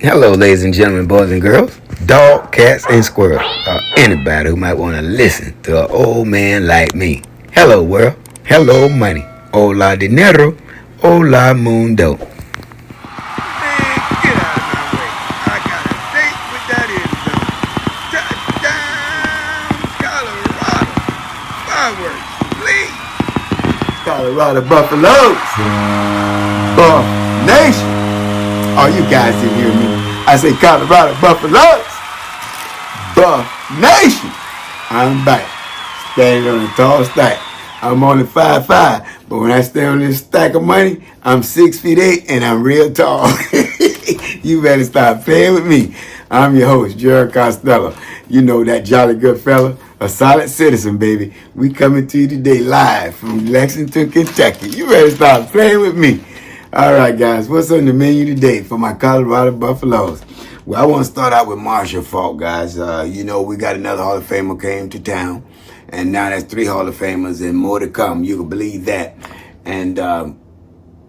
Hello, ladies and gentlemen, boys and girls, dog, cats, and squirrels, or anybody who might want to listen to an old man like me. Hello, world. Hello, money. Hola, dinero. Hola, mundo. Man, get out of my way. I got a date with that end zone. Touchdown, Colorado. Fireworks, please. Colorado Buffaloes, Buff Nation. Oh, you guys didn't hear me. I say Colorado Buffaloes, Buff Nation. I'm back, standing on a tall stack. I'm only 5'5", but when I stand on this stack of money, I'm 6'8", and I'm real tall. You better stop playing with me. I'm your host, Jared Costello. You know that jolly good fella, a solid citizen, baby. We coming to you today live from Lexington, Kentucky. You better stop playing with me. All right, guys, what's on the menu today for my Colorado Buffaloes? Well, I want to start out with Marshall Faulk, guys. We got another Hall of Famer came to town, and now that's 3 Hall of Famers and more to come. You can believe that. And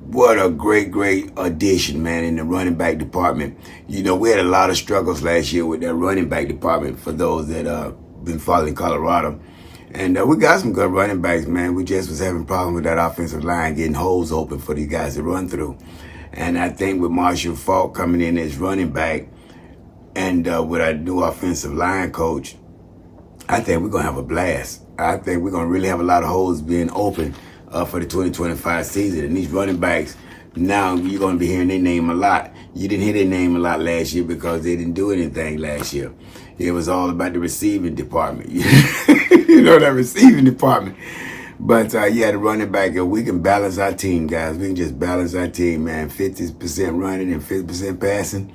what a great addition, man, in the running back department. We had a lot of struggles last year with that running back department for those that been following Colorado. And we got some good running backs, man. We just was having problems with that offensive line, getting holes open for these guys to run through. And I think with Marshall Faulk coming in as running back and with our new offensive line coach, I think we're going to have a blast. I think we're going to really have a lot of holes being open for the 2025 season. And these running backs, now you're going to be hearing their name a lot. You didn't hear their name a lot last year because they didn't do anything last year. It was all about the receiving department. That receiving department. But the running back, we can balance our team, guys. We can just balance our team, man. 50% running and 50% passing.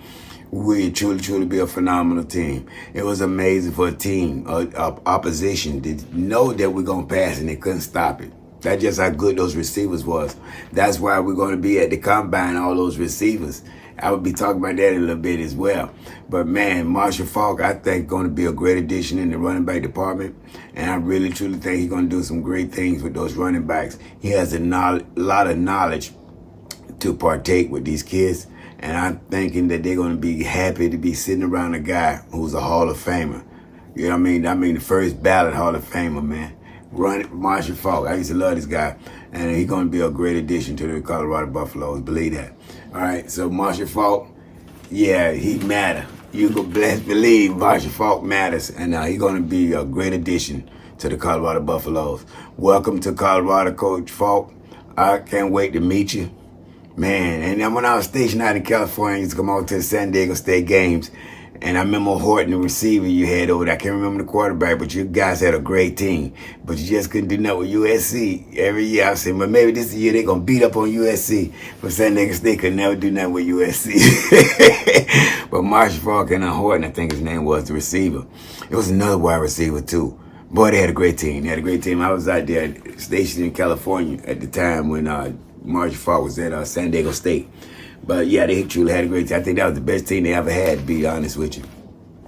We truly be a phenomenal team. It was amazing for a team, opposition, to know that we're going to pass and they couldn't stop it. That's just how good those receivers was. That's why we're going to be at the combine, all those receivers. I would be talking about that in a little bit as well. But man, Marshall Faulk, I think, going to be a great addition in the running back department. And I really, truly think he's going to do some great things with those running backs. He has a lot of knowledge to partake with these kids. And I'm thinking that they're going to be happy to be sitting around a guy who's a Hall of Famer. You know what I mean? I mean, the first ballot Hall of Famer, man. Marshall Faulk. I used to love this guy. And he's going to be a great addition to the Colorado Buffaloes. Believe that. All right, so Marshall Faulk, yeah, he matter. You can believe Marshall Faulk matters. And he's going to be a great addition to the Colorado Buffaloes. Welcome to Colorado, Coach Faulk. I can't wait to meet you. Man, and then when I was stationed out in California, I used to come out to the San Diego State games. And I remember Horton, the receiver you had over there. I can't remember the quarterback, but you guys had a great team. But you just couldn't do nothing with USC. Every year I was saying, but maybe this year they're going to beat up on USC. But San Diego State could never do nothing with USC. But Marshall Faulk and Horton, I think his name was, the receiver. It was another wide receiver, too. Boy, they had a great team. I was out there stationed in California at the time when Marshall Faulk was at San Diego State. But yeah, they truly had a great team. I think that was the best team they ever had, to be honest with you.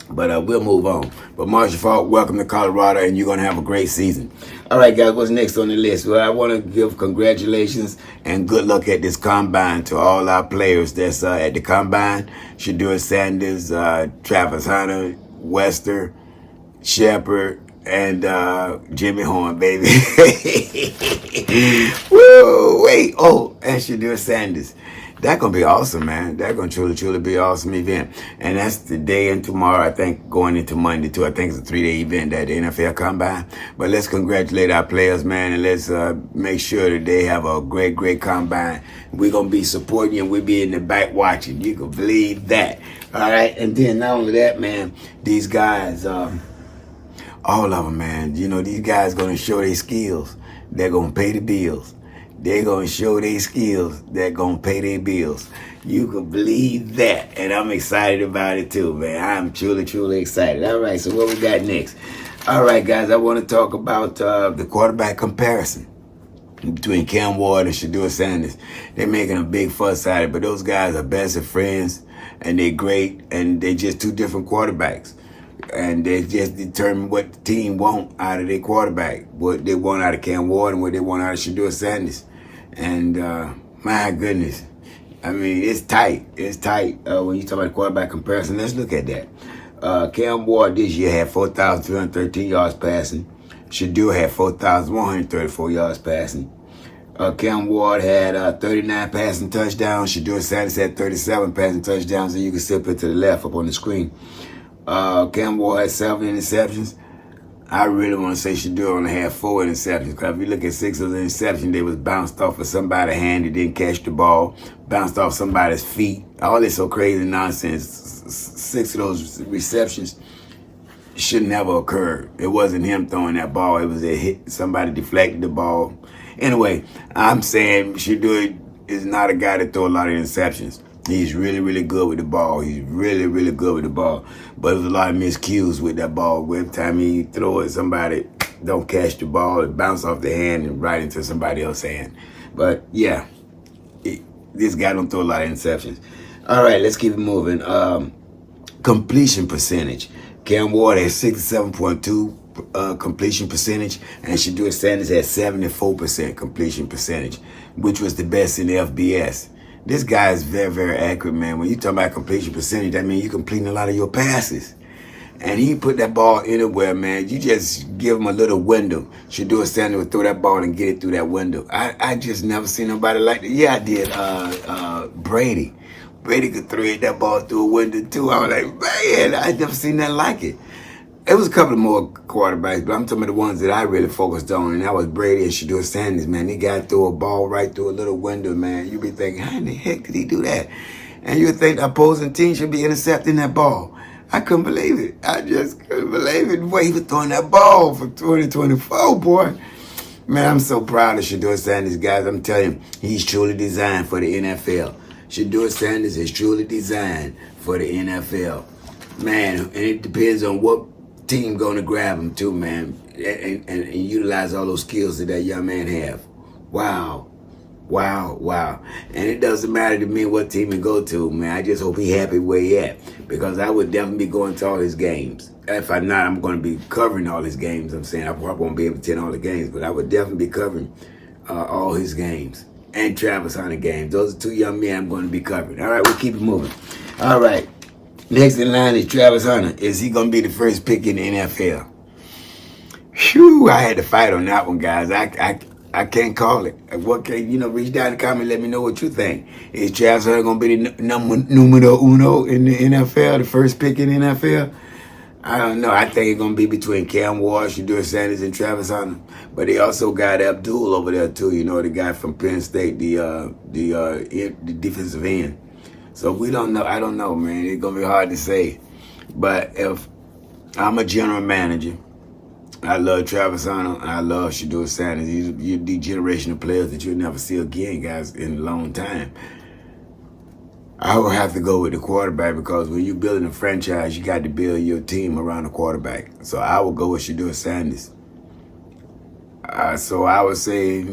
But we'll move on. But Marshall Faulk, welcome to Colorado, and you're going to have a great season. All right, guys, what's next on the list? Well, I want to give congratulations and good luck at this combine to all our players that's at the combine. Shadur Sanders, Travis Hunter, Wester, Shepard, and Jimmy Horn, baby. Woo, wait. Oh, and Shadur Sanders. That's going to be awesome, man. That's going to truly be an awesome event. And that's the day and tomorrow, I think, going into Monday, too. I think it's a 3-day event at the NFL Combine. But let's congratulate our players, man, and let's make sure that they have a great Combine. We're going to be supporting you, and we'll be in the back watching. You can believe that. All right? And then not only that, man, these guys, all of them, man, these guys going to show their skills. They're going to pay the bills. They're going to show their skills. They're going to pay their bills. You can believe that. And I'm excited about it too, man. I'm truly excited. All right, so what we got next? All right, guys, I want to talk about the quarterback comparison between Cam Ward and Shadur Sanders. They're making a big fuss out of it, but those guys are best of friends, and they're great, and they're just two different quarterbacks. And they just determine what the team want out of their quarterback, what they want out of Cam Ward and what they want out of Shadur Sanders. And my goodness, I mean, it's tight. It's tight. When you talk about quarterback comparison, let's look at that. Cam Ward this year had 4,313 yards passing. Shadur had 4,134 yards passing. Cam Ward had 39 passing touchdowns. Shadur Sanders had 37 passing touchdowns, and you can slip it to the left up on the screen. Cam Ward had 7 interceptions. I really want to say Shadur only had 4 interceptions, because if you look at 6 of the interceptions, they was bounced off of somebody's hand that didn't catch the ball, bounced off somebody's feet. All this so crazy nonsense. 6 of those receptions should never occur. It wasn't him throwing that ball. It was a hit. Somebody deflected the ball. Anyway, I'm saying Shadur is not a guy that throw a lot of interceptions. He's really, really good with the ball. He's really, really good with the ball. But there's a lot of miscues with that ball. Every time he throw it, somebody don't catch the ball. It bounce off the hand and right into somebody else's hand. But, yeah, this guy don't throw a lot of interceptions. All right, let's keep it moving. Completion percentage. Cam Ward had 67.2 completion percentage, and Shadur Sanders had 74% completion percentage, which was the best in the FBS. This guy is very, very accurate, man. When you talk about completion percentage, that means you're completing a lot of your passes. And he put that ball anywhere, man. You just give him a little window. Shadur Sanders would throw that ball and get it through that window. I just never seen nobody like that. Yeah, I did. Brady. Brady could throw that ball through a window, too. I was like, man, I never seen nothing like it. It was a couple of more quarterbacks, but I'm talking about the ones that I really focused on, and that was Brady and Shadur Sanders, man. They got through a ball right through a little window, man. You be thinking, how in the heck did he do that? And you would think the opposing team should be intercepting that ball. I couldn't believe it. I just couldn't believe it. The way he was throwing that ball for 2024, boy. Man, I'm so proud of Shadur Sanders, guys. I'm telling you, he's truly designed for the NFL. Shadur Sanders is truly designed for the NFL. Man, and it depends on what team gonna grab him too, man, and utilize all those skills that young man have. Wow. And it doesn't matter to me what team he go to, man. I just hope he happy where he at, because I would definitely be going to all his games. If I'm not, I'm going to be covering all his games. I'm saying I probably won't be able to attend all the games, but I would definitely be covering all his games and Travis Hunter games. Those are 2 young men I'm going to be covering. All right, we'll keep it moving. All right. Next in line is Travis Hunter. Is he going to be the first pick in the NFL? Whew, I had to fight on that one, guys. I can't call it. What can reach down in the comment, let me know what you think. Is Travis Hunter going to be the numero uno in the NFL, the first pick in the NFL? I don't know. I think it's going to be between Cam Ward, Shadur Sanders, and Travis Hunter. But they also got Abdul over there, too. The guy from Penn State, the defensive end. So we don't know. I don't know, man. It's going to be hard to say. But if I'm a general manager, I love Travis Hunter. I love Shadur Sanders. You're the generation of players that you'll never see again, guys, in a long time. I would have to go with the quarterback, because when you're building a franchise, you got to build your team around the quarterback. So I would go with Shadur Sanders. So I would say,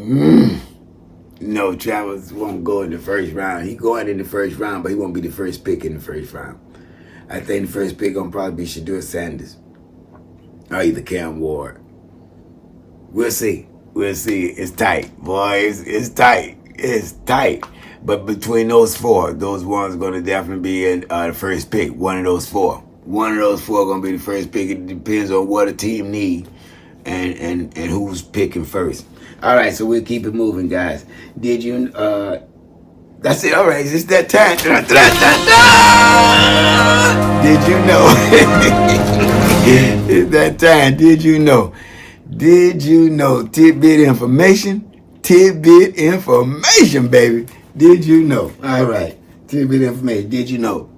no, Travis won't go in the first round. He going in the first round, but he won't be the first pick in the first round. I think the first pick gonna probably be Shadur Sanders or either Cam Ward. We'll see. It's tight, boys. It's tight. But between those 4, those ones gonna definitely be in the first pick. One of those 4 gonna be the first pick. It depends on what a team need and who's picking first. All right, so we'll keep it moving, guys. Did you? That's it. All right, it's that time. Did you know? It's that time. Did you know? Tidbit information, baby. Did you know? All right, tidbit information. Did you know?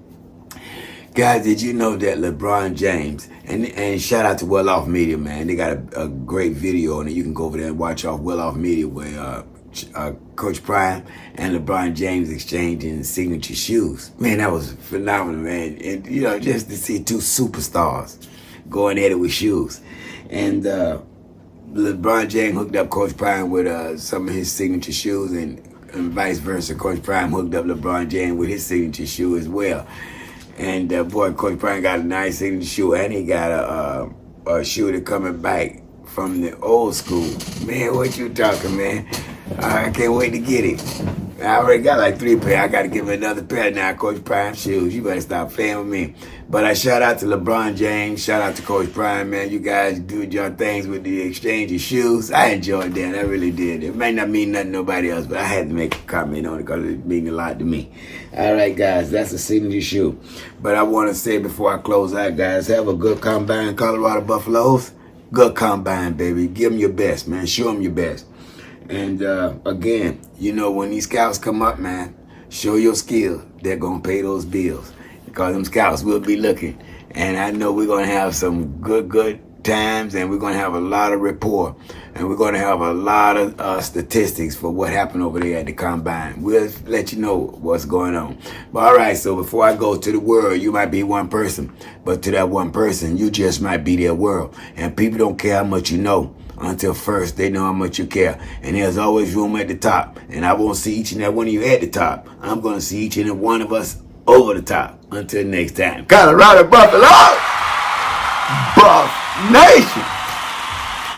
Guys, did you know that LeBron James, and shout out to Well Off Media, man. They got a great video on it. You can go over there and watch off Well Off Media where Coach Prime and LeBron James exchanging signature shoes. Man, that was phenomenal, man. And, just to see 2 superstars going at it with shoes. And LeBron James hooked up Coach Prime with some of his signature shoes, and vice versa. Coach Prime hooked up LeBron James with his signature shoe as well. And boy, Coach Prime got a nice signature shoe, and he got a shoe that coming back from the old school. Man, what you talking, man? I can't wait to get it. I already got like 3 pair. I got to give him another pair now, Coach Prime shoes. You better stop playing with me. But I shout out to LeBron James. Shout out to Coach Prime, man. You guys do your things with the exchange of shoes. I enjoyed that. I really did. It may not mean nothing to nobody else, but I had to make a comment on it because it means a lot to me. All right, guys. That's a signature shoe. But I want to say before I close out, guys, have a good combine, Colorado Buffaloes. Good combine, baby. Give them your best, man. Show them your best. And again, you know, when these scouts come up, man, show your skill. They're going to pay those bills because them scouts will be looking. And I know we're going to have some good times, and we're going to have a lot of rapport, and we're going to have a lot of statistics for what happened over there at the combine. We'll let you know what's going on. But all right, so before I go to the world, you might be one person, but to that one person, you just might be their world. And people don't care how much you know until first they know how much you care. And there's always room at the top. And I won't see each and every one of you at the top. I'm going to see each and every one of us over the top. Until next time. Colorado Buffaloes, Buff Nation.